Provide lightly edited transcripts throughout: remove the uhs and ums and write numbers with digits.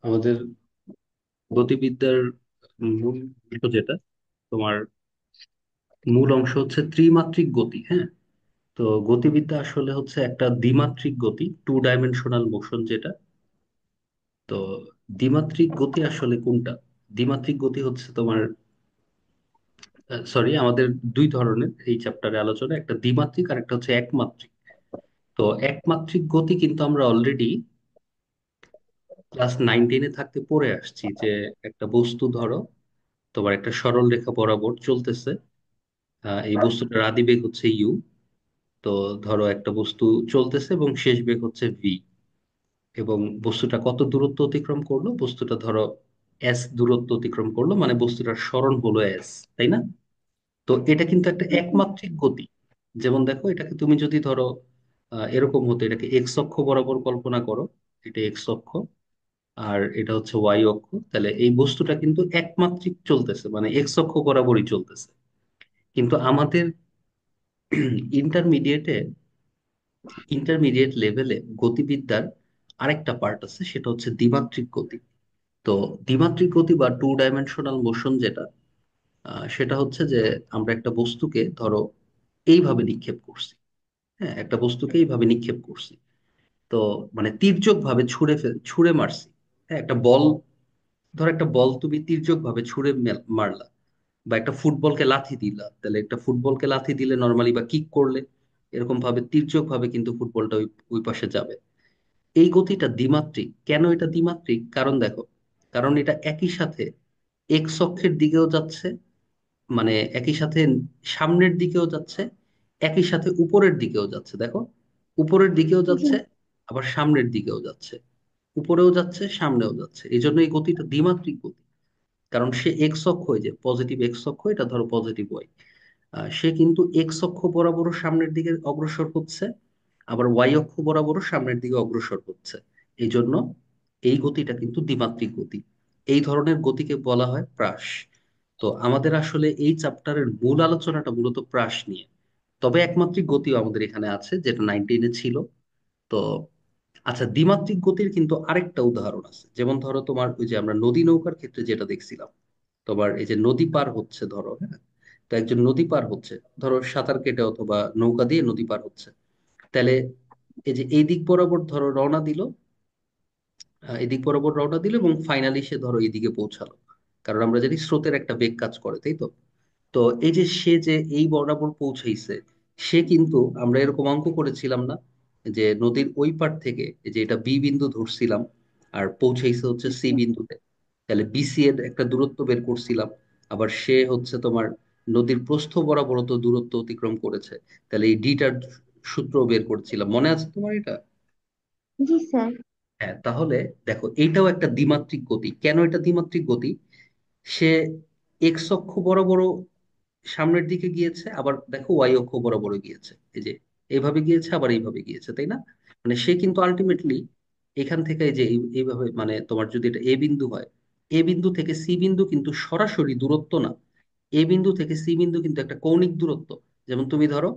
আমাদের গতিবিদ্যার মূল অংশ যেটা তোমার মূল অংশ হচ্ছে ত্রিমাত্রিক গতি। হ্যাঁ, তো গতিবিদ্যা আসলে হচ্ছে একটা দ্বিমাত্রিক গতি, টু ডাইমেনশনাল মোশন যেটা। তো দ্বিমাত্রিক গতি আসলে কোনটা? দ্বিমাত্রিক গতি হচ্ছে তোমার, সরি, আমাদের দুই ধরনের এই চ্যাপ্টারে আলোচনা, একটা দ্বিমাত্রিক আর একটা হচ্ছে একমাত্রিক। তো একমাত্রিক গতি কিন্তু আমরা অলরেডি ক্লাস 9-10-এ থাকতে পড়ে আসছি যে একটা বস্তু ধরো তোমার একটা সরল রেখা বরাবর চলতেছে। এই বস্তুটার আদি বেগ হচ্ছে ইউ। তো ধরো একটা বস্তু চলতেছে এবং শেষ বেগ হচ্ছে ভি, এবং বস্তুটা কত দূরত্ব অতিক্রম করলো? বস্তুটা ধরো এস দূরত্ব অতিক্রম করলো, মানে বস্তুটার সরণ হলো এস, তাই না? তো এটা কিন্তু একটা একমাত্রিক গতি। যেমন দেখো, এটাকে তুমি যদি ধরো এরকম হতো, এটাকে এক্স অক্ষ বরাবর কল্পনা করো। এটা এক্স অক্ষ আর এটা হচ্ছে ওয়াই অক্ষ, তাহলে এই বস্তুটা কিন্তু একমাত্রিক চলতেছে, মানে এক্স অক্ষ বরাবরই চলতেছে। কিন্তু আমাদের ইন্টারমিডিয়েটে ইন্টারমিডিয়েট লেভেলে গতিবিদ্যার আরেকটা পার্ট আছে, সেটা হচ্ছে দ্বিমাত্রিক গতি। তো দ্বিমাত্রিক গতি বা টু ডাইমেনশনাল মোশন যেটা, সেটা হচ্ছে যে আমরা একটা বস্তুকে ধরো এইভাবে নিক্ষেপ করছি। হ্যাঁ, একটা বস্তুকে এইভাবে নিক্ষেপ করছি। তো মানে তির্যক ভাবে ছুঁড়ে মারছি। হ্যাঁ, একটা বল, ধর একটা বল তুমি তির্যক ভাবে মারলা, বা একটা ফুটবলকে লাথি দিলা, তাহলে একটা ফুটবলকে লাথি দিলে নর্মালি বা কিক করলে এরকম ভাবে তির্যক ভাবে কিন্তু ফুটবলটা ওই ওই পাশে যাবে। এই গতিটা দ্বিমাত্রিক। কেন এটা দ্বিমাত্রিক? কারণ দেখো, কারণ এটা একই সাথে এক্স অক্ষের দিকেও যাচ্ছে, মানে একই সাথে সামনের দিকেও যাচ্ছে, একই সাথে উপরের দিকেও যাচ্ছে। দেখো, উপরের দিকেও জি। যাচ্ছে, আবার সামনের দিকেও যাচ্ছে, উপরেও যাচ্ছে সামনেও যাচ্ছে। এই জন্য এই গতিটা দ্বিমাত্রিক গতি। কারণ সে এক্স অক্ষ, হয়ে যে পজিটিভ এক্স অক্ষ, এটা ধরো পজিটিভ ওয়াই, সে কিন্তু এক্স অক্ষ বরাবরও সামনের দিকে অগ্রসর হচ্ছে, আবার ওয়াই অক্ষ বরাবরও সামনের দিকে অগ্রসর হচ্ছে। এই জন্য এই গতিটা কিন্তু দ্বিমাত্রিক গতি। এই ধরনের গতিকে বলা হয় প্রাস। তো আমাদের আসলে এই চ্যাপ্টারের মূল আলোচনাটা মূলত প্রাস নিয়ে। তবে একমাত্রিক গতিও আমাদের এখানে আছে, যেটা 19-এ ছিল। তো আচ্ছা, দ্বিমাত্রিক গতির কিন্তু আরেকটা উদাহরণ আছে। যেমন ধরো তোমার ওই যে আমরা নদী নৌকার ক্ষেত্রে যেটা দেখছিলাম, তোমার এই যে নদী পার হচ্ছে ধরো, হ্যাঁ, তো একজন নদী পার হচ্ছে, ধরো সাঁতার কেটে অথবা নৌকা দিয়ে নদী পার হচ্ছে। তাহলে এই যে এই দিক বরাবর ধরো রওনা দিল, এদিক বরাবর রওনা দিল এবং ফাইনালি সে ধরো এইদিকে পৌঁছালো। কারণ আমরা জানি স্রোতের একটা বেগ কাজ করে, তাই তো? তো এই যে সে যে এই বরাবর পৌঁছাইছে, সে কিন্তু আমরা এরকম অঙ্ক করেছিলাম না, যে নদীর ওই পার থেকে এই যে এটা বি বিন্দু ধরছিলাম আর পৌঁছাইছে হচ্ছে সি বিন্দুতে, তাহলে বিসি এর একটা দূরত্ব বের করছিলাম। আবার সে হচ্ছে তোমার নদীর প্রস্থ বরাবর তো দূরত্ব অতিক্রম করেছে, তাহলে এই ডিটার সূত্র বের করছিলাম। মনে আছে তোমার এটা? জি স্যার। হ্যাঁ, তাহলে দেখো, এইটাও একটা দ্বিমাত্রিক গতি। কেন এটা দ্বিমাত্রিক গতি? সে এক্স অক্ষ বরাবরও সামনের দিকে গিয়েছে, আবার দেখো ওয়াই অক্ষ বরাবরও গিয়েছে। এই যে এইভাবে গিয়েছে, আবার এইভাবে গিয়েছে, তাই না? মানে সে কিন্তু আলটিমেটলি এখান থেকে এই যে এইভাবে, মানে তোমার যদি এটা এ বিন্দু হয়, এ বিন্দু থেকে সি বিন্দু কিন্তু সরাসরি দূরত্ব না। এ বিন্দু থেকে সি বিন্দু কিন্তু একটা কৌণিক দূরত্ব। যেমন তুমি ধরো,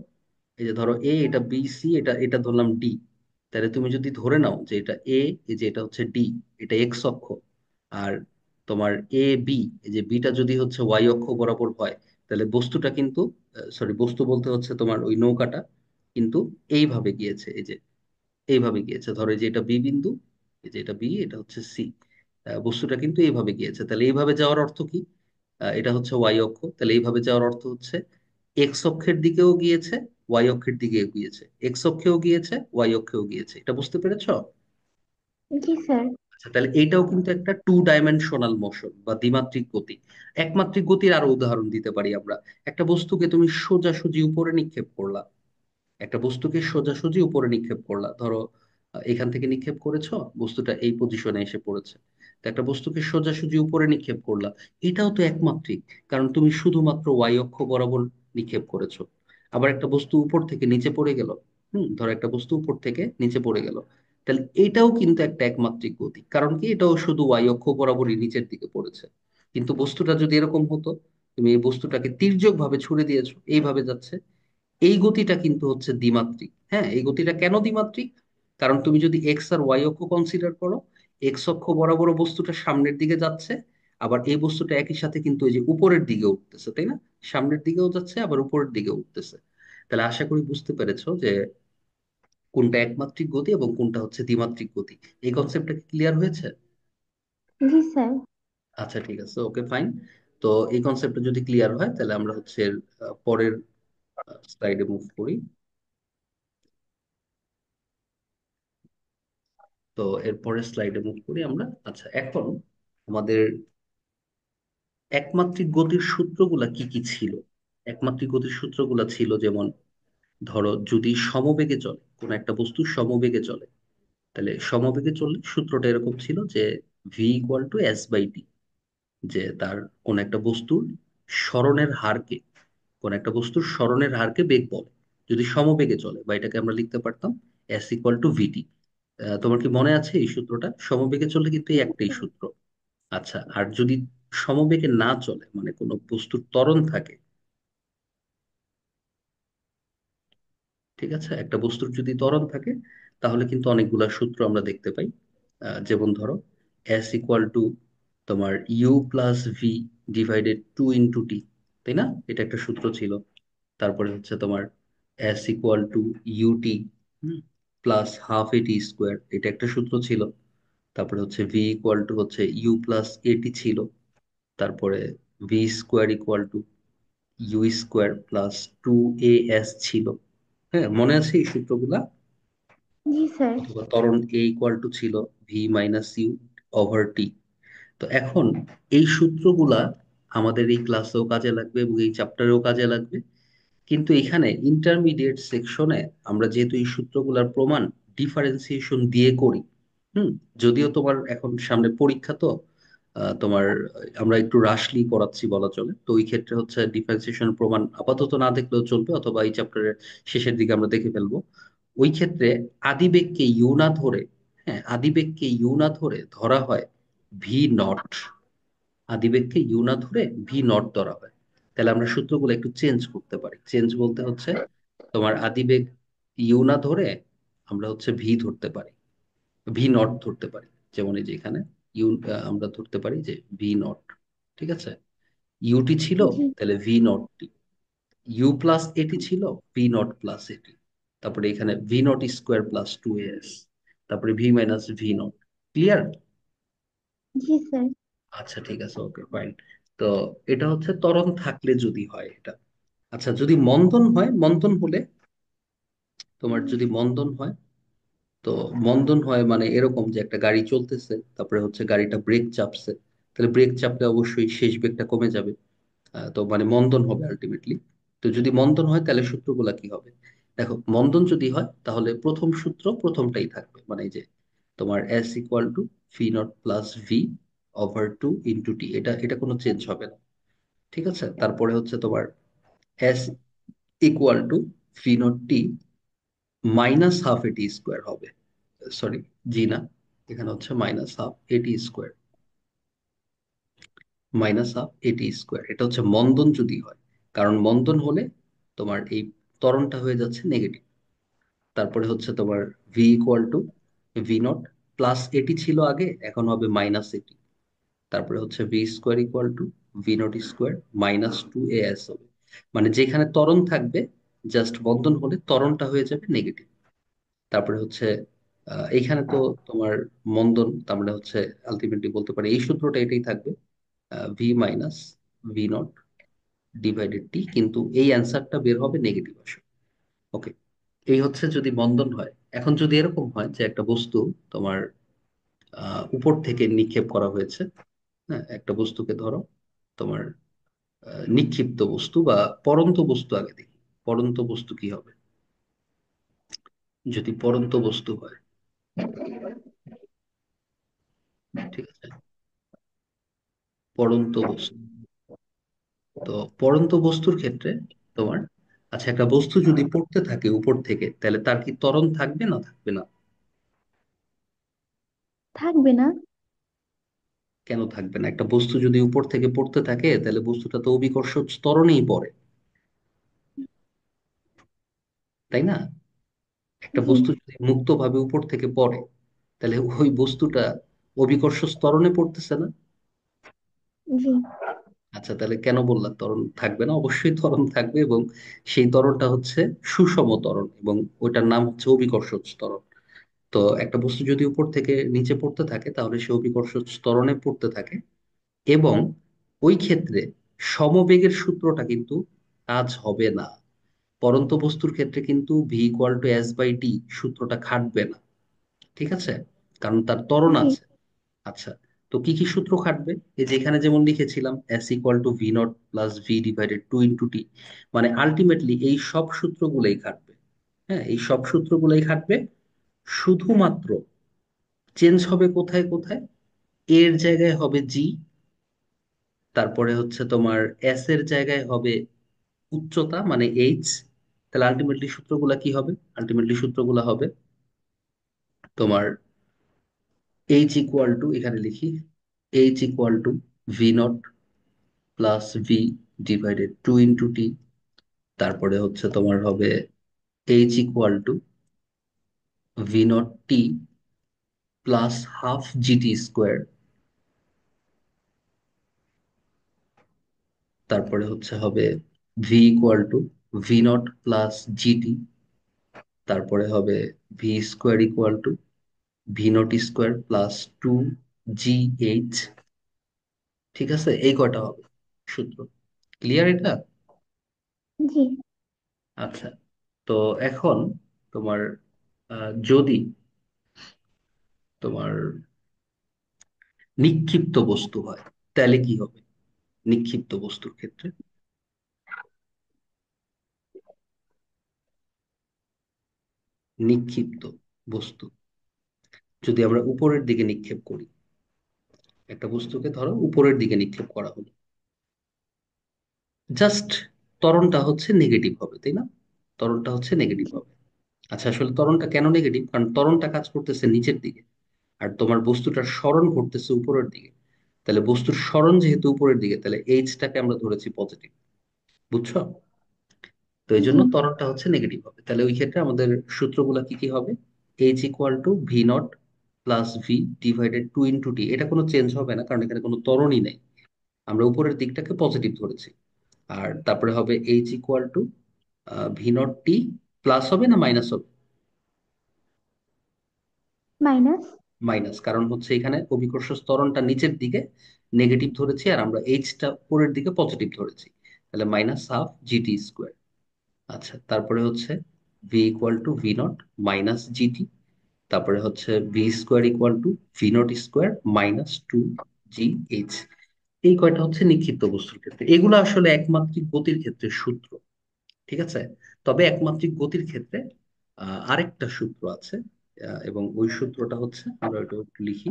এই যে ধরো এ, এটা বি সি, এটা এটা ধরলাম ডি। তাহলে তুমি যদি ধরে নাও যে এটা এ, এই যে এটা হচ্ছে ডি, এটা এক্স অক্ষ, আর তোমার এ বি, এই যে বিটা যদি হচ্ছে ওয়াই অক্ষ বরাবর হয়, তাহলে বস্তুটা কিন্তু, সরি, বস্তু বলতে হচ্ছে তোমার ওই নৌকাটা কিন্তু এইভাবে গিয়েছে, এই যে এইভাবে গিয়েছে। ধরো এই যে এটা বি বিন্দু, এই যে এটা বি, এটা হচ্ছে সি, বস্তুটা কিন্তু এইভাবে গিয়েছে। তাহলে এইভাবে যাওয়ার অর্থ কি? এটা হচ্ছে ওয়াই অক্ষ, তাহলে এইভাবে যাওয়ার অর্থ হচ্ছে এক্স অক্ষের দিকেও গিয়েছে, ওয়াই অক্ষের দিকেও গিয়েছে, এক্স অক্ষেও গিয়েছে, ওয়াই অক্ষেও গিয়েছে। এটা বুঝতে পেরেছো? জি স্যার। আচ্ছা, তাহলে এইটাও কিন্তু একটা টু ডাইমেনশনাল মোশন বা দ্বিমাত্রিক গতি। একমাত্রিক গতির আরো উদাহরণ দিতে পারি আমরা। একটা বস্তুকে তুমি সোজাসুজি উপরে নিক্ষেপ করলা, একটা বস্তুকে সোজাসুজি উপরে নিক্ষেপ করলা, ধরো এখান থেকে নিক্ষেপ করেছো, বস্তুটা এই পজিশনে এসে পড়েছে। তো একটা বস্তুকে সোজাসুজি উপরে নিক্ষেপ করলা, এটাও তো একমাত্রিক, কারণ তুমি শুধুমাত্র ওয়াই অক্ষ বরাবর নিক্ষেপ করেছো। আবার একটা বস্তু উপর থেকে নিচে পড়ে গেল, ধরো একটা বস্তু উপর থেকে নিচে পড়ে গেল, তাহলে এটাও কিন্তু একটা একমাত্রিক গতি। কারণ কি? এটাও শুধু ওয়াই অক্ষ বরাবরই নিচের দিকে পড়েছে। কিন্তু বস্তুটা যদি এরকম হতো, তুমি এই বস্তুটাকে তির্যক ভাবে ছুড়ে দিয়েছো, এইভাবে যাচ্ছে, এই গতিটা কিন্তু হচ্ছে দ্বিমাত্রিক। হ্যাঁ, এই গতিটা কেন দ্বিমাত্রিক? কারণ তুমি যদি এক্স আর ওয়াই অক্ষ কনসিডার করো, এক্স অক্ষ বরাবর বস্তুটা সামনের দিকে যাচ্ছে, আবার এই বস্তুটা একই সাথে কিন্তু এই যে উপরের দিকে উঠতেছে, তাই না? সামনের দিকেও যাচ্ছে, আবার উপরের দিকে উঠতেছে। তাহলে আশা করি বুঝতে পেরেছো যে কোনটা একমাত্রিক গতি এবং কোনটা হচ্ছে দ্বিমাত্রিক গতি। এই কনসেপ্টটা ক্লিয়ার হয়েছে? জি স্যার। আচ্ছা, ঠিক আছে, ওকে, ফাইন। তো এই কনসেপ্টটা যদি ক্লিয়ার হয়, তাহলে আমরা হচ্ছে পরের স্লাইডে মুভ করি। তো এর পরের স্লাইডে মুভ করি আমরা। আচ্ছা, এখন আমাদের একমাত্রিক গতির সূত্রগুলা কি কি ছিল? একমাত্রিক গতির সূত্রগুলা ছিল যেমন, ধরো যদি সমবেগে চলে, কোন একটা বস্তু সমবেগে চলে, তাহলে সমবেগে চললে সূত্রটা এরকম ছিল যে V equal to S by T. যে তার কোন একটা বস্তুর সরণের হারকে, কোন একটা বস্তুর সরণের হারকে বেগ বলে, যদি সমবেগে চলে, বা এটাকে আমরা লিখতে পারতাম এস ইকুয়াল টু ভিটি। তোমার কি মনে আছে এই সূত্রটা? সমবেগে চললে কিন্তু এই জি একটাই স্যার। সূত্র। আচ্ছা, আর যদি সমবেগে না চলে, মানে কোনো বস্তুর ত্বরণ থাকে, ঠিক আছে, একটা বস্তুর যদি ত্বরণ থাকে, তাহলে কিন্তু অনেকগুলা সূত্র আমরা দেখতে পাই। যেমন ধরো, এস ইকুয়াল টু তোমার U plus V divided two into T, তাই না? এটা একটা সূত্র ছিল। তারপরে হচ্ছে তোমার S equal to U T plus half এটি স্কোয়ার, এটা একটা সূত্র ছিল। তারপরে হচ্ছে ভি ইকুয়াল টু হচ্ছে ইউ প্লাস এটি ছিল। তারপরে V square equal to you square plus two A S ছিল। হ্যাঁ, মনে আছে এই সূত্রগুলা? জি স্যার। অথবা ত্বরণ এ ইকুয়াল টু ছিল v minus u over t. তো এখন এই সূত্রগুলা আমাদের এই ক্লাসেও কাজে লাগবে এবং এই চ্যাপ্টারেও কাজে লাগবে। কিন্তু এখানে ইন্টারমিডিয়েট সেকশনে আমরা যেহেতু এই সূত্রগুলার প্রমাণ ডিফারেন্সিয়েশন দিয়ে করি, হুম, যদিও তোমার এখন সামনে পরীক্ষা, তো তোমার আমরা একটু রাশলি পড়াচ্ছি বলা চলে, তো ওই ক্ষেত্রে হচ্ছে ডিফারেন্সিয়েশন প্রমাণ আপাতত না দেখলেও চলবে, অথবা এই চ্যাপ্টারের শেষের দিকে আমরা দেখে ফেলবো। ওই ক্ষেত্রে আদিবেগকে ইউ না ধরে, হ্যাঁ, আদিবেগকে ইউ না ধরে ধরা হয় ভি নট। আদিবেগকে ইউ না ধরে ভি নট ধরা হয়। তাহলে আমরা সূত্রগুলো একটু চেঞ্জ করতে পারি। চেঞ্জ বলতে হচ্ছে তোমার আদিবেগ ইউ না ধরে আমরা হচ্ছে ভি ধরতে পারি, ভি নট ধরতে পারি। যেমন এই যে এখানে ইউ, আমরা ধরতে পারি যে ভি নট, ঠিক আছে? ইউটি ছিল, জি। তাহলে V naught T. U plus এটি ছিল, ভি নট প্লাস এটি। তারপরে এখানে V not square plus two S, তারপরে V minus V naught. Clear? জি স্যার। আচ্ছা, ঠিক আছে, ওকে, ফাইন। তো এটা হচ্ছে ত্বরণ থাকলে যদি হয় এটা। আচ্ছা, যদি মন্দন হয়, মন্দন হলে, তোমার যদি মন্দন হয়, তো মন্দন হয় মানে এরকম যে একটা গাড়ি চলতেছে, তারপরে হচ্ছে গাড়িটা ব্রেক চাপছে, তাহলে ব্রেক চাপলে অবশ্যই শেষ বেগটা কমে যাবে। তো মানে মন্দন হবে আলটিমেটলি। তো যদি মন্দন হয়, তাহলে সূত্রগুলা কি হবে? দেখো, মন্দন যদি হয় তাহলে প্রথম সূত্র প্রথমটাই থাকবে, মানে এই যে তোমার S equal to V naught plus V over two into T, এটা এটা কোনো চেঞ্জ হবে না, ঠিক আছে? তারপরে হচ্ছে তোমার S equal to V naught T minus half এটি স্কোয়ার হবে। সরি, জি না, এখানে হচ্ছে মাইনাস হাফ এটি স্কোয়ার, মাইনাস হাফ এটি স্কোয়ার, এটা হচ্ছে মন্দন যদি হয়। কারণ মন্দন হলে তোমার এই ত্বরণটা হয়ে যাচ্ছে নেগেটিভ। তারপরে হচ্ছে তোমার v equal to V naught plus এটি ছিল আগে, এখন হবে মাইনাস এটি। তারপরে হচ্ছে v square equal to V naught square minus two A s হবে। মানে যেখানে ত্বরণ থাকবে, জাস্ট বন্ধন হলে ত্বরণটা হয়ে যাবে নেগেটিভ। তারপরে হচ্ছে এইখানে তো তোমার মন্দন, তার মানে হচ্ছে আলটিমেটলি বলতে পারি এই সূত্রটা এটাই থাকবে, V minus V naught divided T, কিন্তু এই অ্যান্সারটা বের হবে নেগেটিভ আসে। ওকে, এই হচ্ছে যদি মন্দন হয়। এখন যদি এরকম হয় যে একটা বস্তু তোমার উপর থেকে নিক্ষেপ করা হয়েছে, হ্যাঁ, একটা বস্তুকে ধরো তোমার নিক্ষিপ্ত বস্তু বা পড়ন্ত বস্তু, আগে দেখি পড়ন্ত বস্তু কি হবে। যদি পড়ন্ত বস্তু হয়, ঠিক আছে, পড়ন্ত বস্তু। তো পড়ন্ত বস্তুর ক্ষেত্রে তোমার, আচ্ছা, একটা বস্তু যদি পড়তে থাকে উপর থেকে, তাহলে তার কি ত্বরণ থাকবে না থাকবে না? থাকবে না। কেন থাকবে না? একটা বস্তু যদি উপর থেকে পড়তে থাকে তাহলে বস্তুটা তো অভিকর্ষ ত্বরণেই পড়ে, তাই না? একটা জি। বস্তু যদি মুক্তভাবে উপর থেকে পড়ে তাহলে ওই বস্তুটা অভিকর্ষ ত্বরণে পড়তেছে না? জি। আচ্ছা, তাহলে কেন বললাম ত্বরণ থাকবে না? অবশ্যই ত্বরণ থাকবে, এবং সেই ত্বরণটা হচ্ছে সুষম ত্বরণ, এবং ওইটার নাম হচ্ছে অভিকর্ষ ত্বরণ। তো একটা বস্তু যদি উপর থেকে নিচে পড়তে থাকে তাহলে সে অভিকর্ষ ত্বরণে পড়তে থাকে, এবং ওই ক্ষেত্রে সমবেগের সূত্রটা কিন্তু কাজ হবে না। পরন্ত বস্তুর ক্ষেত্রে কিন্তু v equal to S by d সূত্রটা খাটবে না, ঠিক আছে? কারণ তার ত্বরণ জি। আছে। আচ্ছা, তো কি কি সূত্র খাটবে? এই যে এখানে যেমন লিখেছিলাম S equal to V naught plus V divided two into T, মানে আলটিমেটলি এই সব সূত্রগুলোই খাটবে। হ্যাঁ, এই সব সূত্রগুলোই খাটবে, শুধুমাত্র চেঞ্জ হবে কোথায় কোথায়। এর জায়গায় হবে জি, তারপরে হচ্ছে তোমার এস এর জায়গায় হবে উচ্চতা মানে এইচ। তাহলে আলটিমেটলি সূত্রগুলা কি হবে? আলটিমেটলি সূত্রগুলা হবে তোমার এইচ ইকুয়াল টু, এখানে লিখি, H equal to V naught plus V divided two into T. তারপরে হচ্ছে তোমার হবে H equal to V naught T plus half GT square. তারপরে হচ্ছে হবে V equal to V naught plus GT. তারপরে হবে V square equal to V naught square plus two G H. ঠিক আছে, এই কয়টা হবে সূত্র। ক্লিয়ার এটা? জি। আচ্ছা, তো এখন তোমার যদি তোমার নিক্ষিপ্ত বস্তু হয় তাহলে কি হবে? নিক্ষিপ্ত বস্তুর ক্ষেত্রে, নিক্ষিপ্ত বস্তু যদি আমরা উপরের দিকে নিক্ষেপ করি, একটা বস্তুকে ধরো উপরের দিকে নিক্ষেপ করা হলো, জাস্ট ত্বরণটা হচ্ছে নেগেটিভ হবে, তাই না? ত্বরণটা হচ্ছে নেগেটিভ হবে। আচ্ছা, আসলে ত্বরণটা কেন নেগেটিভ? কারণ ত্বরণটা কাজ করতেছে নিচের দিকে, আর তোমার বস্তুটার সরণ ঘটতেছে উপরের দিকে। তাহলে বস্তুর সরণ যেহেতু উপরের দিকে, তাহলে এইচটাকে আমরা ধরেছি পজিটিভ। বুঝছো? তো এই জি। জন্য ত্বরণটা হচ্ছে নেগেটিভ হবে। তাহলে ওই ক্ষেত্রে আমাদের সূত্রগুলো কি কি হবে? H equal to V naught plus V divided two into T. এটা কোনো চেঞ্জ হবে না, কারণ এখানে কোনো ত্বরণই নেই, আমরা উপরের দিকটাকে পজিটিভ ধরেছি। আর তারপরে হবে H equal to V naught T, plus হবে না মাইনাস হবে? মাইনাস। মাইনাস, কারণ হচ্ছে এখানে অভিকর্ষ ত্বরণটা নিচের দিকে নেগেটিভ ধরেছি, আর আমরা এইচটা উপরের দিকে পজিটিভ ধরেছি। তাহলে মাইনাস হাফ জিটি স্কোয়ার। আচ্ছা, তারপরে হচ্ছে V equal to V not minus g t. তারপরে হচ্ছে v square equal to V naught square minus two G h. এই কয়টা হচ্ছে নিক্ষিপ্ত বস্তুর ক্ষেত্রে। এগুলো আসলে একমাত্রিক গতির ক্ষেত্রে সূত্র, ঠিক আছে? তবে একমাত্রিক গতির ক্ষেত্রে আরেকটা সূত্র আছে, এবং ওই সূত্রটা হচ্ছে, আমরা এটা একটু লিখি।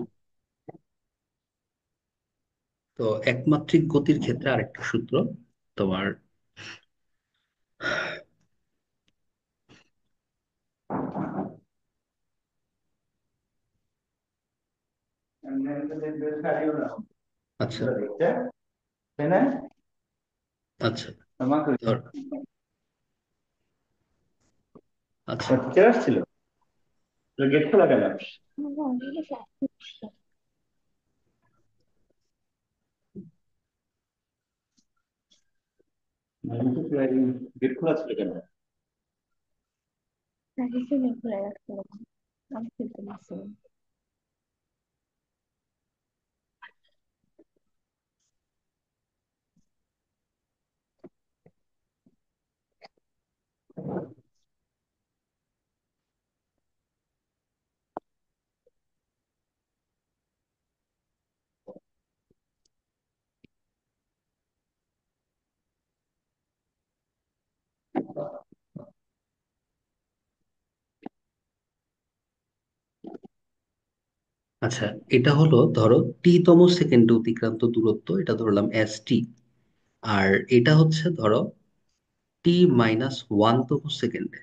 তো একমাত্রিক গতির ক্ষেত্রে আরেকটা সূত্র তোমার, আচ্ছা আচ্ছা, ধর, আচ্ছা আচ্ছা, এটা হলো ধরো টি তম সেকেন্ডে অতিক্রান্ত দূরত্ব, এটা ধরলাম এস টি। আর এটা হচ্ছে ধরো টি মাইনাস ওয়ান তম সেকেন্ডে।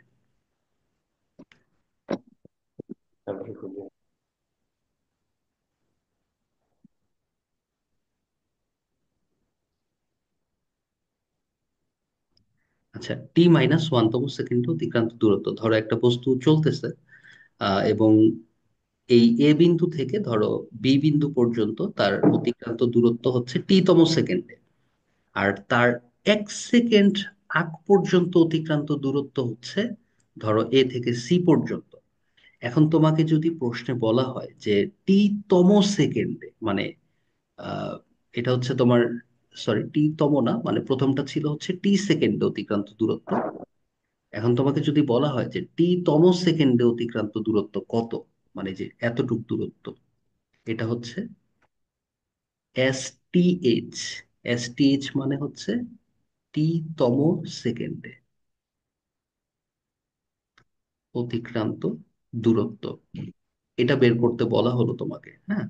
আচ্ছা, টি মাইনাস ওয়ানতম সেকেন্ডে অতিক্রান্ত দূরত্ব, ধরো একটা বস্তু চলতেছে এবং এই এ বিন্দু থেকে ধরো বি বিন্দু পর্যন্ত তার অতিক্রান্ত দূরত্ব হচ্ছে টি তম সেকেন্ডে, আর তার 1 সেকেন্ড আগ পর্যন্ত অতিক্রান্ত দূরত্ব হচ্ছে ধরো এ থেকে সি পর্যন্ত। এখন তোমাকে যদি প্রশ্নে বলা হয় যে টি তম সেকেন্ডে, মানে আহ, এটা হচ্ছে তোমার, সরি টি তম না, মানে প্রথমটা ছিল হচ্ছে টি সেকেন্ডে অতিক্রান্ত দূরত্ব। এখন তোমাকে যদি বলা হয় যে টি তম সেকেন্ডে অতিক্রান্ত দূরত্ব কত, মানে যে এতটুক দূরত্ব, এটা হচ্ছে S T H. S T H মানে হচ্ছে টি তম সেকেন্ডে অতিক্রান্ত দূরত্ব। এটা বের করতে বলা হলো তোমাকে, হ্যাঁ।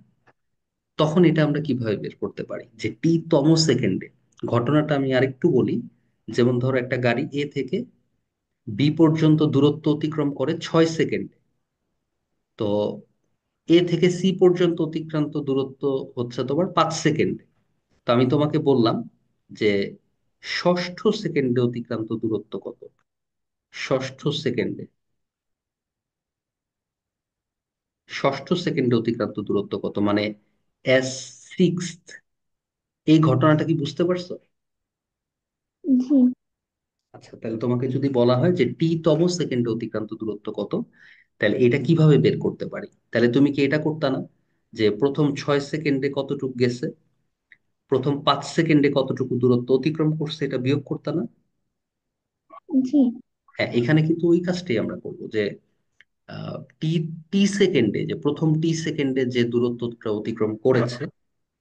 তখন এটা আমরা কিভাবে বের করতে পারি যে টি তম সেকেন্ডে, ঘটনাটা আমি আরেকটু বলি। যেমন ধরো একটা গাড়ি এ থেকে বি পর্যন্ত দূরত্ব অতিক্রম করে 6 সেকেন্ডে। তো এ থেকে সি পর্যন্ত অতিক্রান্ত দূরত্ব হচ্ছে তোমার 5 সেকেন্ডে। তো আমি তোমাকে বললাম যে ষষ্ঠ সেকেন্ডে অতিক্রান্ত দূরত্ব কত। ষষ্ঠ সেকেন্ডে, ষষ্ঠ সেকেন্ডে অতিক্রান্ত দূরত্ব কত, মানে এস সিক্স। এই ঘটনাটা কি বুঝতে পারছো? জি। আচ্ছা, তাহলে তোমাকে যদি বলা হয় যে টি তম সেকেন্ডে অতিক্রান্ত দূরত্ব কত, তাহলে এটা কিভাবে বের করতে পারি? তাহলে তুমি কি এটা করতে না যে প্রথম 6 সেকেন্ডে কতটুকু গেছে, প্রথম 5 সেকেন্ডে কতটুকু দূরত্ব অতিক্রম করছে, এটা বিয়োগ করতে না? জি। হ্যাঁ, এখানে কিন্তু ওই কাজটাই আমরা করবো যে টি টি সেকেন্ডে, যে প্রথম টি সেকেন্ডে যে দূরত্বটা অতিক্রম করেছে,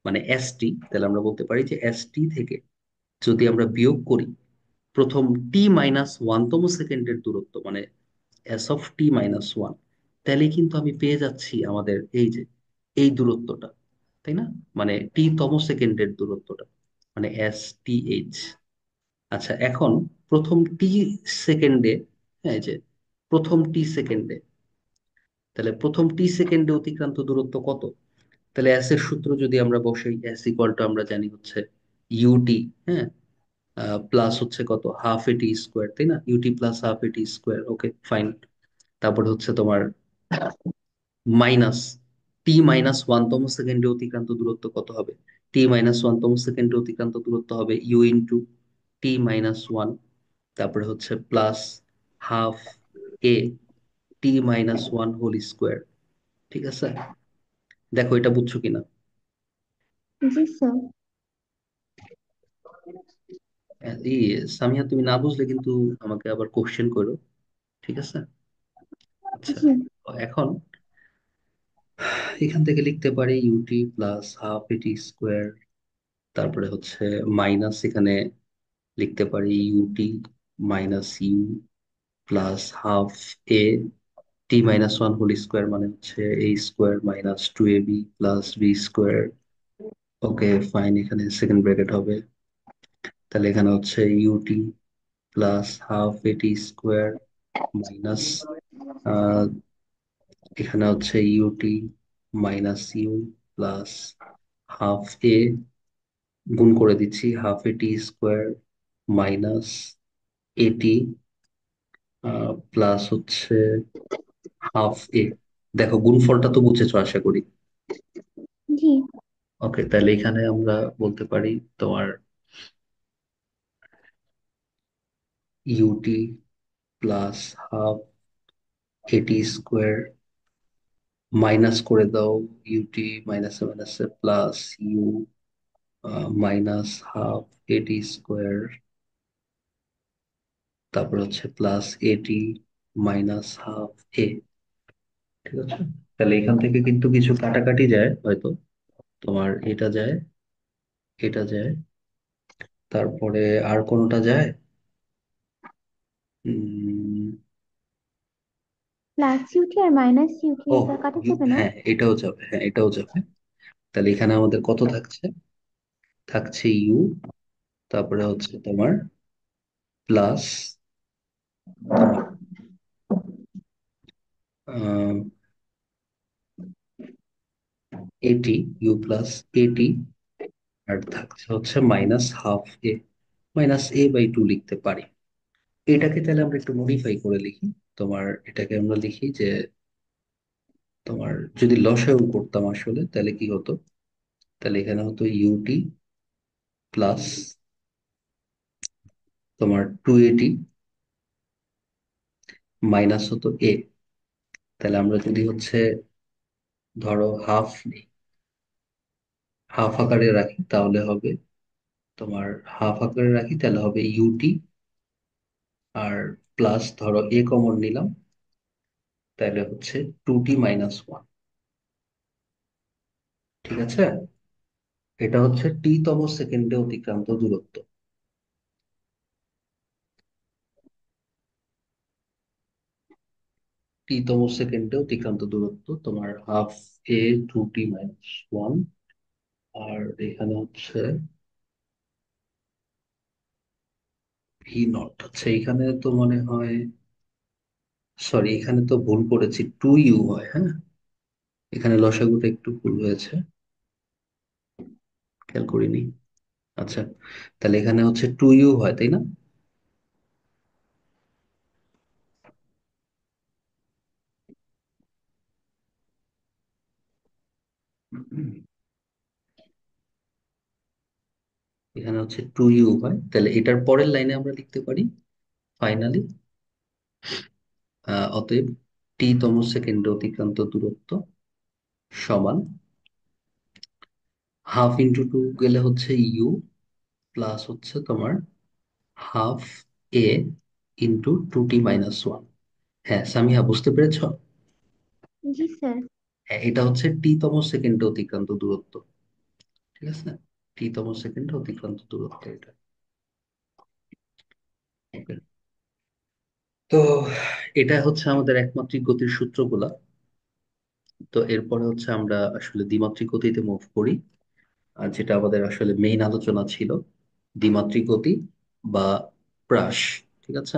মানে এস টি, তাহলে আমরা বলতে পারি যে এস টি থেকে যদি আমরা বিয়োগ করি প্রথম টি মাইনাস ওয়ানতম সেকেন্ডের দূরত্ব, মানে S of T minus one, তাহলে কিন্তু আমি পেয়ে যাচ্ছি আমাদের এই যে এই দূরত্বটা, তাই না? মানে টি তম সেকেন্ডের দূরত্বটা, মানে এস টি এইচ। আচ্ছা, এখন প্রথম টি সেকেন্ডে, হ্যাঁ, এই যে প্রথম টি সেকেন্ডে, তাহলে প্রথম টি সেকেন্ডে অতিক্রান্ত দূরত্ব কত? তাহলে এস এর সূত্র যদি আমরা বসাই, এস ইকুয়াল টু আমরা জানি হচ্ছে ইউটি, হ্যাঁ, প্লাস হচ্ছে কত, হাফ এটি স্কোয়ার, তাই না? ইউটি প্লাস হাফ এটি স্কোয়ার, ওকে ফাইন। তারপর হচ্ছে তোমার মাইনাস টি মাইনাস ওয়ানতম সেকেন্ডে অতিক্রান্ত দূরত্ব কত হবে? টি মাইনাস ওয়ানতম সেকেন্ডে অতিক্রান্ত দূরত্ব হবে u into t minus one. তারপরে হচ্ছে প্লাস হাফ এ টি মাইনাস ওয়ান হোল স্কোয়ার। ঠিক আছে? দেখো এটা বুঝছো কিনা। জি স্যার। এই সামিয়া, তুমি না বুঝলে কিন্তু আমাকে আবার কোশ্চেন করো, ঠিক আছে? আচ্ছা, জি। তো এখন এখান থেকে লিখতে পারি ইউটি প্লাস হাফ এটি স্কোয়ার, তারপরে হচ্ছে মাইনাস, এখানে লিখতে পারি UT minus U plus half এ টি মাইনাস ওয়ান হোল স্কোয়ার, মানে হচ্ছে A square minus two A B plus B square. Okay fine, এখানে সেকেন্ড ব্র্যাকেট হবে। তাহলে এখানে হচ্ছে ইউটি প্লাস হাফ এটি স্কোয়ার মাইনাস, এখানে হচ্ছে UT minus U plus half A, গুণ করে দিচ্ছি, হাফ এটি স্কোয়ার মাইনাস এটি প্লাস হচ্ছে হাফ এ। দেখো গুণফলটা তো বুঝেছো আশা করি। জি। ওকে, তাহলে এখানে আমরা বলতে পারি তোমার ইউটি প্লাস হাফ এটি স্কোয়ার, মাইনাস করে দাও ইউটি মাইনাসে মাইনাসে প্লাস ইউ মাইনাস হাফ এটি স্কোয়ার, তারপর হচ্ছে প্লাস এটি মাইনাস হাফ এ। ঠিক আছে? তাহলে এখান থেকে কিন্তু কিছু কাটাকাটি যায় হয়তো, তোমার এটা যায়, এটা যায়, তারপরে আর কোনোটা যায়। উম, প্লাস ইউকে আর মাইনাস ইউকে ও, এটা কাটা যাবে না? হ্যাঁ এটাও যাবে, হ্যাঁ এটাও যাবে। তাহলে এখানে আমাদের কত থাকছে? থাকছে ইউ, তারপরে হচ্ছে তোমার প্লাস তোমার এটি, ইউ প্লাস এটি, আর থাকছে হচ্ছে minus half a, minus a by two লিখতে পারি। এটাকে তাহলে আমরা একটু মডিফাই করে লিখি। তোমার এটাকে আমরা লিখি যে তোমার যদি লসাগু করতাম আসলে তাহলে কি হতো, তাহলে এখানে হতো ইউটি প্লাস তোমার 280 মাইনাস হতো এ। তাহলে আমরা যদি হচ্ছে ধরো হাফ নিই, হাফ আকারে রাখি তাহলে হবে তোমার, হাফ আকারে রাখি তাহলে হবে ইউটি আর প্লাস ধরো এ কমন নিলাম, তাহলে হচ্ছে 2t-1। ঠিক আছে, এটা হচ্ছে টি তম সেকেন্ডে অতিক্রান্ত দূরত্ব। টি তম সেকেন্ডে অতিক্রান্ত দূরত্ব তোমার হাফ এ 2t-1। আর এখানে হচ্ছে ভি নট, আচ্ছা এখানে তো মনে হয়, সরি এখানে তো ভুল করেছি, 2u হয়, হ্যাঁ এখানে লসাগুটা একটু ভুল হয়েছে, খেয়াল করিনি। আচ্ছা, তাহলে এখানে হচ্ছে 2u হয় তাই না? এখানে হচ্ছে 2u হয়, তাহলে এটার পরের লাইনে আমরা লিখতে পারি ফাইনালি অতএব টি তম সেকেন্ডে অতিক্রান্ত দূরত্ব সমান হাফ ইন্টু টু গেলে হচ্ছে ইউ প্লাস হচ্ছে তোমার হাফ এ ইন্টু 2t-1। হ্যাঁ সামিহা বুঝতে পেরেছ? জি স্যার। হ্যাঁ এটা হচ্ছে টি তম সেকেন্ডে অতিক্রান্ত দূরত্ব। ঠিক আছে, টি তম সেকেন্ডে অতিক্রান্ত দূরত্ব এটা। Okay. তো এটা হচ্ছে আমাদের একমাত্রিক গতির সূত্রগুলা। তো এরপরে হচ্ছে আমরা আসলে দ্বিমাত্রিক গতিতে মুভ করি, আর যেটা আমাদের আসলে মেইন আলোচনা ছিল, দ্বিমাত্রিক গতি বা প্রাস। ঠিক আছে,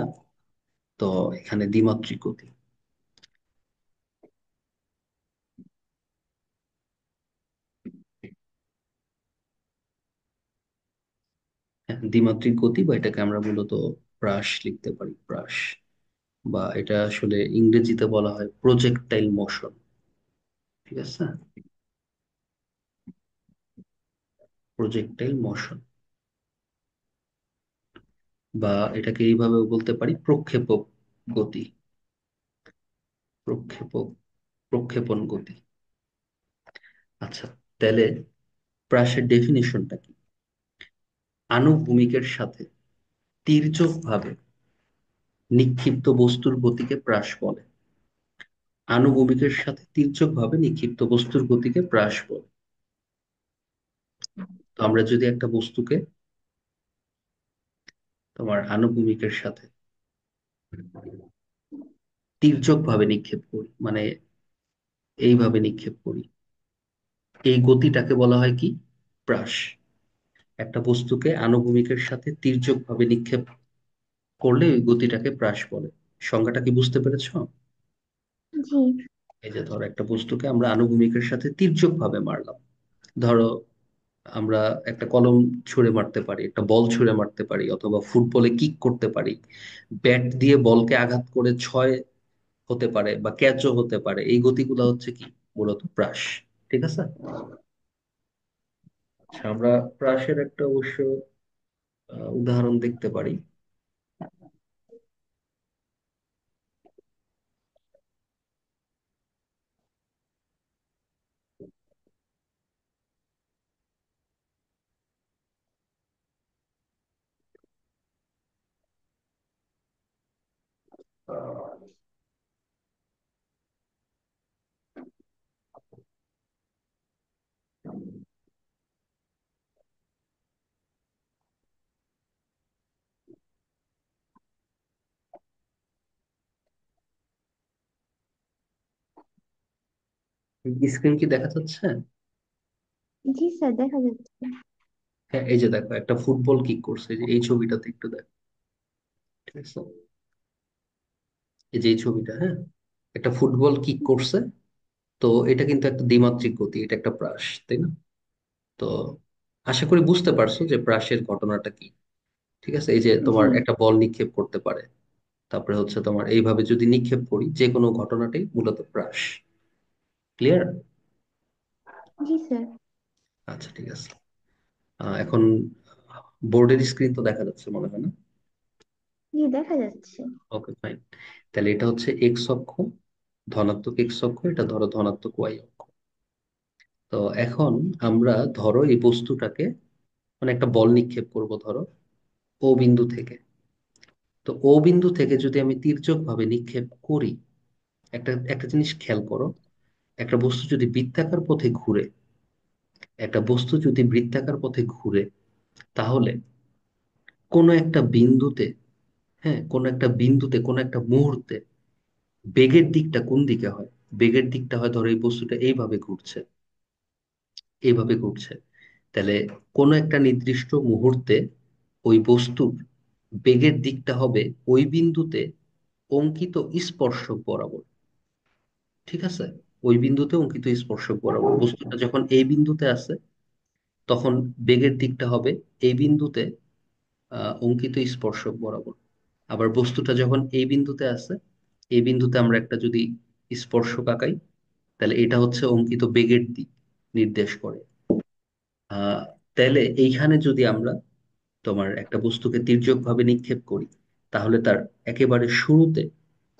তো এখানে দ্বিমাত্রিক গতি, হ্যাঁ, দ্বিমাত্রিক গতি বা এটাকে আমরা মূলত প্রাস লিখতে পারি, প্রাস। বা এটা আসলে ইংরেজিতে বলা হয় প্রজেক্টাইল মোশন। ঠিক আছে, প্রজেক্টাইল মোশন, বা এটাকে এইভাবেও বলতে পারি প্রক্ষেপক গতি, প্রক্ষেপক, প্রক্ষেপণ গতি। আচ্ছা, তাহলে প্রাসের ডেফিনিশনটা কি? আনুভূমিকের সাথে তির্যকভাবে নিক্ষিপ্ত বস্তুর গতিকে প্রাস বলে। আনুভূমিকের সাথে তির্যকভাবে নিক্ষিপ্ত বস্তুর গতিকে প্রাস বলে। তো আমরা যদি একটা বস্তুকে তোমার আনুভূমিকের সাথে তির্যকভাবে নিক্ষেপ করি, মানে এইভাবে নিক্ষেপ করি, এই গতিটাকে বলা হয় কি? প্রাস। একটা বস্তুকে আনুভূমিকের সাথে তির্যকভাবে নিক্ষেপ করলে ওই গতিটাকে প্রাস বলে। সংজ্ঞাটা কি বুঝতে পেরেছো? জি। এই যে ধরো একটা বস্তুকে আমরা আনুভূমিকের সাথে তির্যকভাবে মারলাম, ধরো আমরা একটা কলম ছুঁড়ে মারতে পারি, একটা বল ছুঁড়ে মারতে পারি, অথবা ফুটবলে কিক করতে পারি, ব্যাট দিয়ে বলকে আঘাত করে ছয় হতে পারে বা ক্যাচও হতে পারে, এই গতিগুলো হচ্ছে কি? মূলত প্রাস। ঠিক আছে, আচ্ছা আমরা প্রাসের একটা অবশ্য উদাহরণ দেখতে পারি। স্ক্রিন কি দেখা যাচ্ছে? জি স্যার, দেখা যাচ্ছে। হ্যাঁ এই যে দেখো একটা ফুটবল কিক করছে, এই যে এই ছবিটাতে একটু দেখো। ঠিক আছে, এই যে এই ছবিটা, হ্যাঁ একটা ফুটবল কিক করছে, তো এটা কিন্তু একটা দ্বিমাত্রিক গতি, এটা একটা প্রাস, তাই না? তো আশা করি বুঝতে পারছো যে প্রাসের ঘটনাটা কি। ঠিক আছে, এই যে জি। তোমার একটা বল নিক্ষেপ করতে পারে, তারপরে হচ্ছে তোমার এইভাবে যদি নিক্ষেপ করি, যে কোনো ঘটনাটাই মূলত হ্রাস। ক্লিয়ার? জি স্যার। আচ্ছা, ঠিক আছে। এখন বোর্ডের স্ক্রিন তো দেখা যাচ্ছে মনে হয় না? জি দেখা যাচ্ছে। ওকে, ফাইন। তাহলে এটা হচ্ছে এক্স অক্ষ, ধনাত্মক এক্স অক্ষ, এটা ধরো ধনাত্মক ওয়াই অক্ষ। তো এখন আমরা ধরো এই বস্তুটাকে, মানে একটা বল নিক্ষেপ করব ধরো ও বিন্দু থেকে। তো ও বিন্দু থেকে যদি আমি তির্যক ভাবে নিক্ষেপ করি, একটা একটা জিনিস খেয়াল করো, একটা বস্তু যদি বৃত্তাকার পথে ঘুরে, একটা বস্তু যদি বৃত্তাকার পথে ঘুরে, তাহলে কোনো একটা বিন্দুতে, হ্যাঁ, কোনো একটা বিন্দুতে, কোনো একটা মুহূর্তে বেগের দিকটা কোন দিকে হয়? বেগের দিকটা হয় ধরো এই বস্তুটা এইভাবে ঘুরছে, এইভাবে ঘুরছে। তাহলে কোনো একটা নির্দিষ্ট মুহূর্তে ওই বস্তুর বেগের দিকটা হবে ওই বিন্দুতে অঙ্কিত স্পর্শক বরাবর। ঠিক আছে? ওই বিন্দুতে অঙ্কিত স্পর্শক বরাবর বস্তুটা যখন এই বিন্দুতে আছে, তখন বেগের দিকটা হবে এই বিন্দুতে অঙ্কিত স্পর্শক বরাবর। আবার বস্তুটা যখন এই বিন্দুতে আছে, এই বিন্দুতে আমরা একটা যদি স্পর্শক আঁকাই, তাহলে এটা হচ্ছে অঙ্কিত বেগের দিক নির্দেশ করে। আহ তাহলে এইখানে যদি আমরা তোমার একটা বস্তুকে তির্যক ভাবে নিক্ষেপ করি, তাহলে তার একেবারে শুরুতে,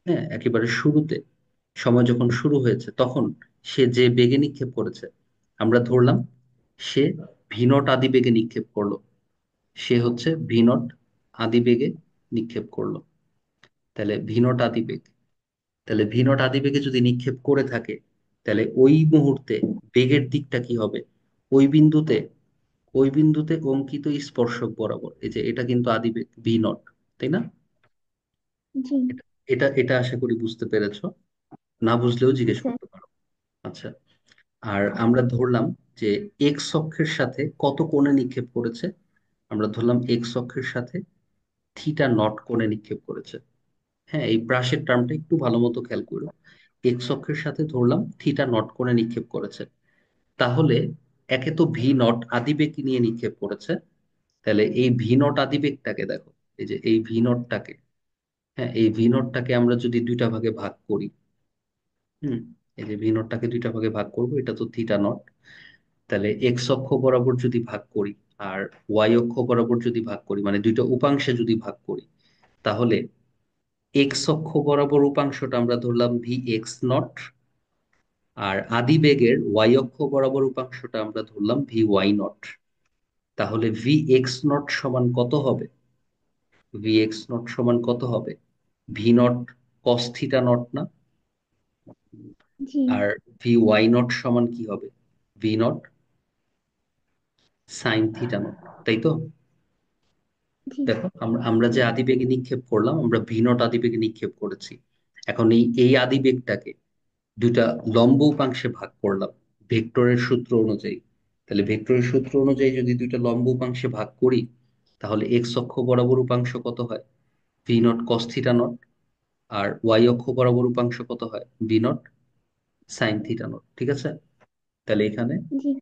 হ্যাঁ, একেবারে শুরুতে, সময় যখন শুরু হয়েছে তখন সে যে বেগে নিক্ষেপ করেছে, আমরা ধরলাম সে ভিনট আদি বেগে নিক্ষেপ করলো। সে হচ্ছে ভিনট আদি বেগে নিক্ষেপ করলো। তাহলে ভিনট আদি বেগ, তাহলে ভিনট আদি বেগে যদি নিক্ষেপ করে থাকে, তাহলে ওই মুহূর্তে বেগের দিকটা কি হবে? ওই বিন্দুতে, ওই বিন্দুতে অঙ্কিত স্পর্শক বরাবর। এই যে এটা কিন্তু আদিবেগ ভি নট, তাই না? জি। এটা এটা এটা আশা করি বুঝতে পেরেছো। না বুঝলেও জি জিজ্ঞেস স্যার। করতে পারো। আচ্ছা, আর আমরা ধরলাম যে এক্স অক্ষের সাথে কত কোণে নিক্ষেপ করেছে? আমরা ধরলাম এক্স অক্ষের সাথে থিটা নট কোণে নিক্ষেপ করেছে। হ্যাঁ, এই প্রাসের টার্মটা একটু ভালো মতো খেয়াল করো। এক্স অক্ষের সাথে ধরলাম থিটা নট কোণে নিক্ষেপ করেছে। তাহলে একে তো ভি নট আদিবেগ নিয়ে নিক্ষেপ করেছে, তাহলে এই ভি নট আদিবেগটাকে দেখো, এই যে এই ভি নটটাকে, হ্যাঁ, এই ভি নটটাকে আমরা যদি দুইটা ভাগে ভাগ করি, হুম, এই যে ভি নটটাকে দুইটা ভাগে ভাগ করব, এটা তো থিটা নট। তাহলে এক্স অক্ষ বরাবর যদি ভাগ করি আর ওয়াই অক্ষ বরাবর যদি ভাগ করি, মানে দুইটা উপাংশে যদি ভাগ করি, তাহলে এক্স অক্ষ বরাবর উপাংশটা আমরা ধরলাম ভি এক্স নট, আর আদিবেগের ওয়াই অক্ষ বরাবর উপাংশটা আমরা ধরলাম ভি ওয়াই নট। তাহলে ভি এক্স নট সমান কত হবে? ভি এক্স নট সমান কত হবে? V not cos theta naught না? জি। আর ভি ওয়াই নট সমান কি হবে? V not sine theta naught, তাই তো? জি। দেখো, আমরা আমরা যে আদিবেগে নিক্ষেপ করলাম, আমরা ভি নট আদিবেগে নিক্ষেপ করেছি। এখন এই এই আদিবেগটাকে দুইটা লম্ব উপাংশে ভাগ করলাম ভেক্টরের সূত্র অনুযায়ী। তাহলে ভেক্টরের সূত্র অনুযায়ী যদি দুইটা লম্ব উপাংশে ভাগ করি, তাহলে এক্স অক্ষ বরাবর উপাংশ কত হয়? V not cos theta not. আর ওয়াই অক্ষ বরাবর উপাংশ কত হয়? V not sine theta not. ঠিক আছে? তাহলে এখানে জি।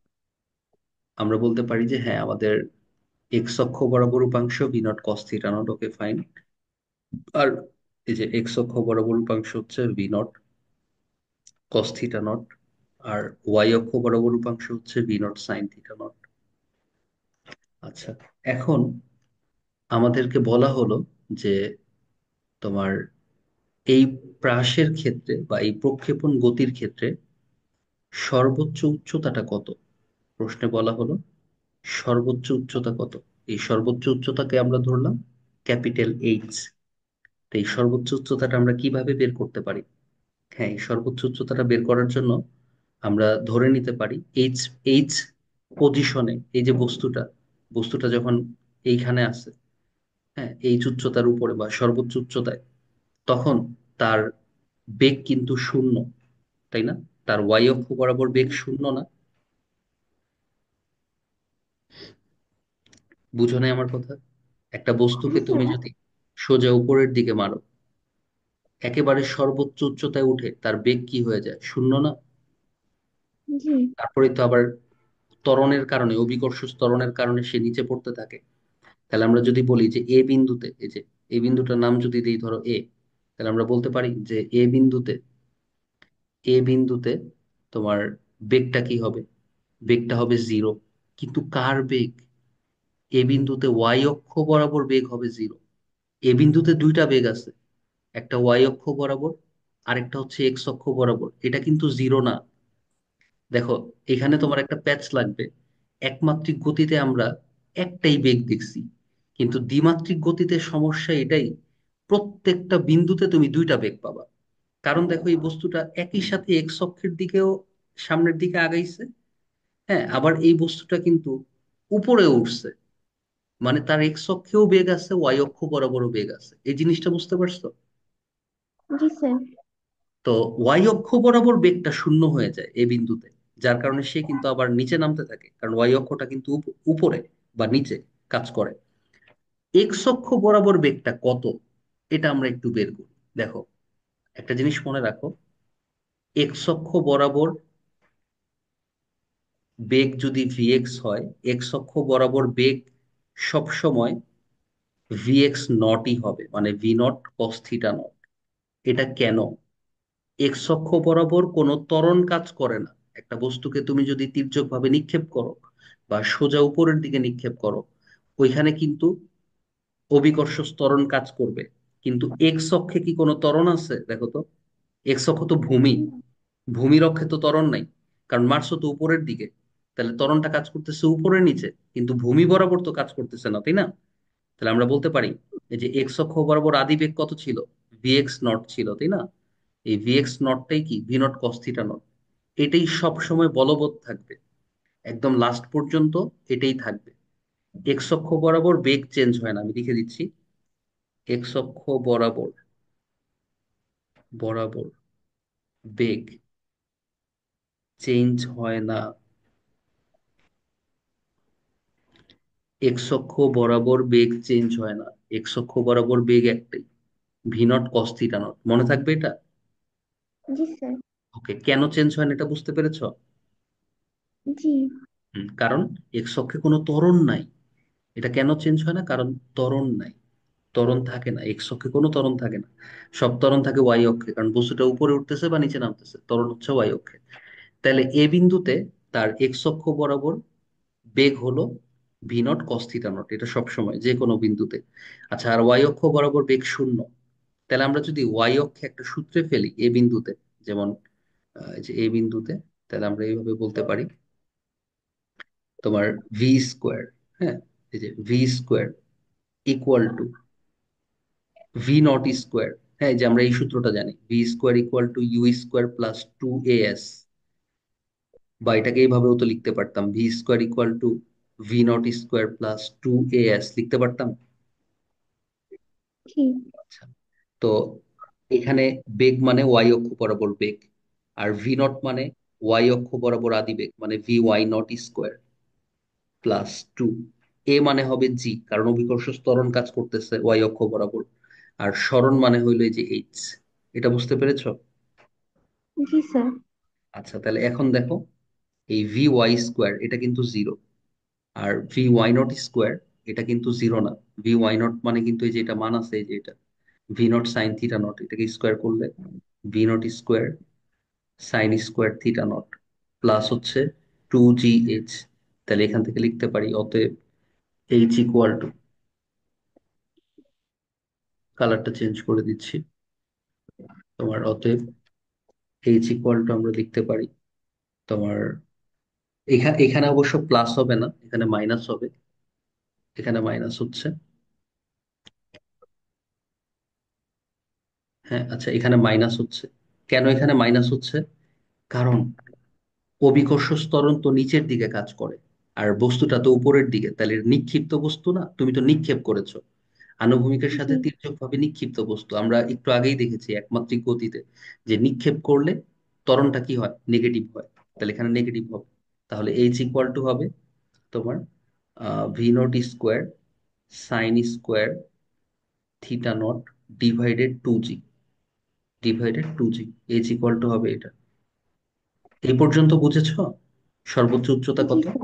আমরা বলতে পারি যে হ্যাঁ, আমাদের এক্স অক্ষ বরাবর উপাংশ V not cos theta naught, okay fine. আর এই যে এক্স অক্ষ বরাবর উপাংশ হচ্ছে V not cos theta not, আর ওয়াই অক্ষ বরাবর উপাংশ হচ্ছে V not sine theta naught. আচ্ছা, এখন আমাদেরকে বলা হলো যে তোমার এই প্রাসের ক্ষেত্রে বা এই প্রক্ষেপণ গতির ক্ষেত্রে সর্বোচ্চ উচ্চতাটা কত? প্রশ্নে বলা হলো সর্বোচ্চ উচ্চতা কত। এই সর্বোচ্চ উচ্চতাকে আমরা ধরলাম ক্যাপিটাল এইচ। তো এই সর্বোচ্চ উচ্চতাটা আমরা কিভাবে বের করতে পারি? হ্যাঁ, এই সর্বোচ্চ উচ্চতাটা বের করার জন্য আমরা ধরে নিতে পারি এইচ, এইচ পজিশনে এই যে বস্তুটা, বস্তুটা যখন এইখানে আছে, হ্যাঁ, এইচ উচ্চতার উপরে বা সর্বোচ্চ উচ্চতায়, তখন তার বেগ কিন্তু শূন্য, তাই না? তার ওয়াই অক্ষ বরাবর বেগ শূন্য না? বুঝো নাই আমার কথা? একটা জি বস্তুকে তুমি স্যার। যদি সোজা উপরের দিকে মারো, একেবারে সর্বোচ্চ উচ্চতায় উঠে তার বেগ কি হয়ে যায়? শূন্য না? জি। তারপরে তো আবার ত্বরণের কারণে, অভিকর্ষ ত্বরণের কারণে সে নিচে পড়তে থাকে। তাহলে আমরা যদি বলি যে এ বিন্দুতে, এই যে এই বিন্দুটার নাম যদি দিই ধরো এ, তাহলে আমরা বলতে পারি যে এ বিন্দুতে তোমার বেগটা কি হবে? বেগটা হবে জিরো। কিন্তু কার বেগ? এ বিন্দুতে ওয়াই অক্ষ বরাবর বেগ হবে জিরো। এ বিন্দুতে দুইটা বেগ আছে, একটা ওয়াই অক্ষ বরাবর, আরেকটা হচ্ছে এক্স অক্ষ বরাবর। এটা কিন্তু জিরো না। দেখো, এখানে তোমার একটা প্যাচ লাগবে। একমাত্রিক গতিতে আমরা একটাই বেগ দেখছি, কিন্তু দ্বিমাত্রিক গতিতে সমস্যা এটাই, প্রত্যেকটা বিন্দুতে তুমি দুইটা বেগ পাবা। কারণ দেখো, এই বস্তুটা একই সাথে এক্স অক্ষের দিকেও সামনের দিকে আগাইছে, হ্যাঁ, আবার এই বস্তুটা কিন্তু উপরে উঠছে, মানে তার এক্স অক্ষেও বেগ আছে, ওয়াই অক্ষ বরাবরও বেগ আছে। এই জিনিসটা বুঝতে পারছো? জি স্যার। তো ওয়াই অক্ষ বরাবর বেগটা শূন্য হয়ে যায় এই বিন্দুতে, যার কারণে সে কিন্তু আবার নিচে নামতে থাকে, কারণ ওয়াই অক্ষটা কিন্তু উপরে বা নিচে কাজ করে। এক্স অক্ষ বরাবর বেগটা কত, এটা আমরা একটু বের করি। দেখো, একটা জিনিস মনে রাখো, এক্স অক্ষ বরাবর বেগ যদি ভিএক্স হয়, এক্স অক্ষ বরাবর বেগ সব সময় ভিএক্স নটই হবে, মানে v not cos theta not. এটা কেন? এক্স অক্ষ বরাবর কোনো ত্বরণ কাজ করে না। একটা বস্তুকে তুমি যদি তির্যক ভাবে নিক্ষেপ করো বা সোজা উপরের দিকে নিক্ষেপ করো, ওইখানে কিন্তু অভিকর্ষ ত্বরণ কাজ করবে। কিন্তু এক্স অক্ষে কি কোনো ত্বরণ আছে? দেখো তো, এক্স অক্ষ তো ভূমি, ভূমির অক্ষে তো ত্বরণ নাই, কারণ মার্স তো উপরের দিকে। তাহলে ত্বরণটা কাজ করতেছে উপরে নিচে, কিন্তু ভূমি বরাবর তো কাজ করতেছে না, তাই না? তাহলে আমরা বলতে পারি, এই যে এক্স অক্ষ বরাবর আদি বেগ কত ছিল? ভিএক্স নট ছিল, তাই না? এই ভিএক্স নটটাই কি V naught cos theta not. এটাই সব সময় বলবৎ থাকবে, একদম লাস্ট পর্যন্ত এটাই থাকবে। এক্স অক্ষ বরাবর বেগ চেঞ্জ হয় না, আমি লিখে দিচ্ছি। এক্স অক্ষ বরাবর বরাবর বেগ চেঞ্জ হয় না। এক্স অক্ষ বরাবর বেগ চেঞ্জ হয় না। এক্স অক্ষ বরাবর বেগ একটাই, V naught cos theta not. মনে থাকবে এটা? জি স্যার। ওকে, কেন চেঞ্জ হয় না এটা বুঝতে পেরেছো? জি। কারণ এক্স অক্ষে কোনো ত্বরণ নাই। এটা কেন চেঞ্জ হয় না? কারণ ত্বরণ নাই, ত্বরণ থাকে না এক্স অক্ষে, কোনো ত্বরণ থাকে না। সব ত্বরণ থাকে ওয়াই অক্ষে, কারণ বস্তুটা উপরে উঠতেছে বা নিচে নামতেছে, ত্বরণ হচ্ছে ওয়াই অক্ষে। তাহলে এ বিন্দুতে তার এক্স অক্ষ বরাবর বেগ হলো V naught cos theta not, এটা সব সময় যে কোনো বিন্দুতে। আচ্ছা, আর ওয়াই অক্ষ বরাবর বেগ শূন্য। তাহলে আমরা যদি ওয়াই অক্ষে একটা সূত্রে ফেলি এ বিন্দুতে, যেমন এই যে এ বিন্দুতে, তাহলে আমরা এইভাবে বলতে পারি, তোমার ভি স্কোয়ার, হ্যাঁ, এই যে v square equal to V naught square. হ্যাঁ, এই যে আমরা এই সূত্রটা জানি, v square equal to you square plus two A s. বা এটাকে এইভাবেও তো লিখতে পারতাম, v square equal to V naught square plus two A s লিখতে পারতাম। জি। আচ্ছা, তো এখানে বেগ মানে ওয়াই অক্ষ বরাবর বেগ, আর ভি নট মানে ওয়াই অক্ষ বরাবর আদি বেগ, মানে V why not square plus two. এ মানে হবে জি, কারণ অভিকর্ষ ত্বরণ কাজ করতেছে ওয়াই অক্ষ বরাবর। আর সরণ মানে হইলো এই যে এইচ। এটা বুঝতে পেরেছো? জি স্যার। আচ্ছা, তাহলে এখন দেখো, এই ভি ওয়াই স্কোয়ার এটা কিন্তু জিরো, আর ভি ওয়াই নট স্কোয়ার এটা কিন্তু জিরো না। ভি ওয়াই নট মানে কিন্তু এই যে এটা মান আছে, এই যে এটা V naught sine theta not, এটাকে স্কোয়ার করলে V naught square sine square theta not plus হচ্ছে টু জি এইচ। তাহলে এখান থেকে লিখতে পারি, অতএব এইচ ইকুয়াল টু, কালারটা চেঞ্জ করে দিচ্ছি তোমার, অতএব এইচ ইকুয়াল টু আমরা লিখতে পারি তোমার, এখানে এখানে অবশ্য প্লাস হবে না, এখানে মাইনাস হবে। এখানে মাইনাস হচ্ছে, হ্যাঁ আচ্ছা, এখানে মাইনাস হচ্ছে। কেন এখানে মাইনাস হচ্ছে? কারণ অভিকর্ষ ত্বরণ তো নিচের দিকে কাজ করে, আর বস্তুটা তো উপরের দিকে, তাহলে নিক্ষিপ্ত বস্তু না, তুমি তো নিক্ষেপ করেছো। আনুভূমিকের সাথে জি। তির্যকভাবে নিক্ষিপ্ত বস্তু আমরা একটু আগেই দেখেছি একমাত্রিক গতিতে, যে নিক্ষেপ করলে ত্বরণটা কি হয়? নেগেটিভ হয়। তাহলে এখানে নেগেটিভ হবে। তাহলে এইচ ইকুয়াল টু হবে তোমার v not square sine square theta not divided to g, divided to G. H equal to হবে এটা। এই পর্যন্ত বুঝেছো সর্বোচ্চ উচ্চতা জি কত? স্যার।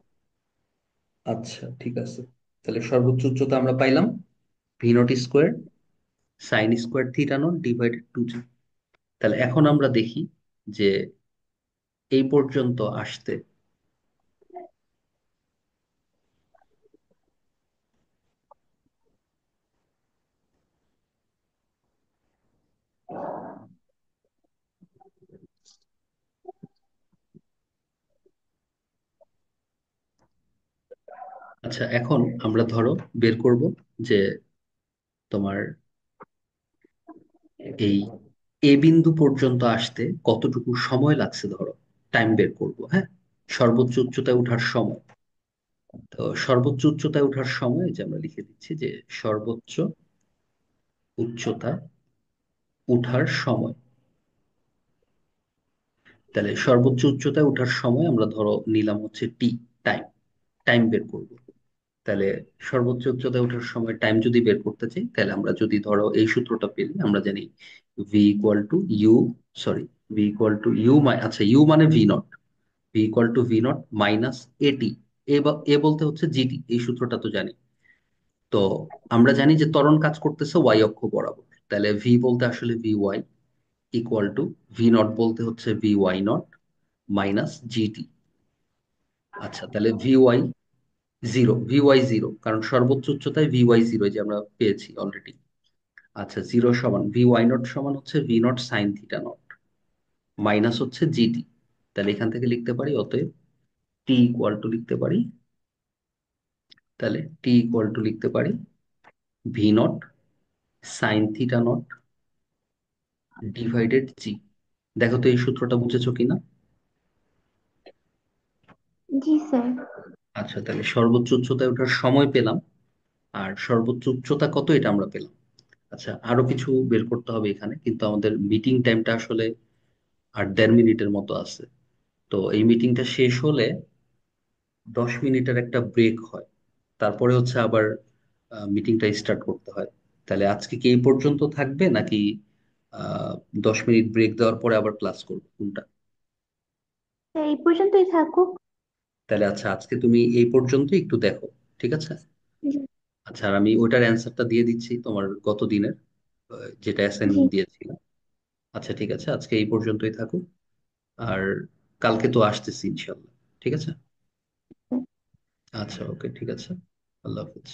আচ্ছা ঠিক আছে, তাহলে সর্বোচ্চ উচ্চতা আমরা পাইলাম V not square sine square theta not divided 2জি। তাহলে এখন আমরা দেখি যে এই পর্যন্ত আসতে, আচ্ছা এখন আমরা ধরো বের করব যে তোমার এই এ বিন্দু পর্যন্ত আসতে কতটুকু সময় লাগছে, ধরো টাইম বের করব, হ্যাঁ, সর্বোচ্চ উচ্চতায় ওঠার সময়। তো সর্বোচ্চ উচ্চতায় ওঠার সময় যে আমরা লিখে দিচ্ছি যে সর্বোচ্চ উচ্চতায় ওঠার সময়। তাহলে সর্বোচ্চ উচ্চতায় ওঠার সময় আমরা ধরো নিলাম হচ্ছে টি, টাইম, টাইম বের করব। তাহলে সর্বোচ্চ উচ্চতায় ওঠার সময় টাইম যদি বের করতে চাই, তাহলে আমরা যদি ধরো এই সূত্রটা পেলে আমরা জানি v equal to u, sorry, v equal to u, আচ্ছা ইউ মানে v not, v equal to V not minus at, a বলতে হচ্ছে জিটি, এই সূত্রটা তো জানি। তো আমরা জানি যে ত্বরণ কাজ করতেছে ওয়াই অক্ষ বরাবর, তাহলে ভি বলতে আসলে v y equal to V not বলতে হচ্ছে v Y not minus g t. আচ্ছা তাহলে v y zero, v y zero, কারণ সর্বোচ্চ উচ্চতায় ভি ওয়াই জিরো যে আমরা পেয়েছি অলরেডি। আচ্ছা জিরো সমান ভি ওয়াই নট সমান হচ্ছে V not sine theta not minus হচ্ছে জিটি। তাহলে এখান থেকে লিখতে পারি অতএব টি ইকুয়াল টু লিখতে পারি, তাহলে টি ইকুয়াল টু লিখতে পারি V not sine theta not divided G. দেখো তো এই সূত্রটা বুঝেছো কিনা। জি স্যার। আচ্ছা তাহলে সর্বোচ্চ উচ্চতায় ওঠার সময় পেলাম, আর সর্বোচ্চ উচ্চতা কত এটা আমরা পেলাম। আচ্ছা আরো কিছু বের করতে হবে এখানে, কিন্তু আমাদের মিটিং টাইমটা আসলে আর 1.5 মিনিটের মতো আছে। তো এই মিটিংটা শেষ হলে 10 মিনিটের একটা ব্রেক হয়, তারপরে হচ্ছে আবার মিটিংটা স্টার্ট করতে হয়। তাহলে আজকে কি এই পর্যন্ত থাকবে নাকি আহ 10 মিনিট ব্রেক দেওয়ার পরে আবার ক্লাস করবে কোনটা? স্যার এই পর্যন্তই থাকুক। তাহলে আচ্ছা আজকে তুমি এই পর্যন্ত একটু দেখো, ঠিক আছে? জি। আচ্ছা আর আমি ওইটার অ্যান্সারটা দিয়ে দিচ্ছি তোমার গত দিনের যেটা জি। অ্যাসাইনমেন্ট দিয়েছিলাম। আচ্ছা ঠিক আছে, আজকে এই পর্যন্তই থাকুক। আর কালকে তো আসতেছি ইনশাল্লাহ, ঠিক আছে? আচ্ছা ওকে, ঠিক আছে, আল্লাহ হাফেজ।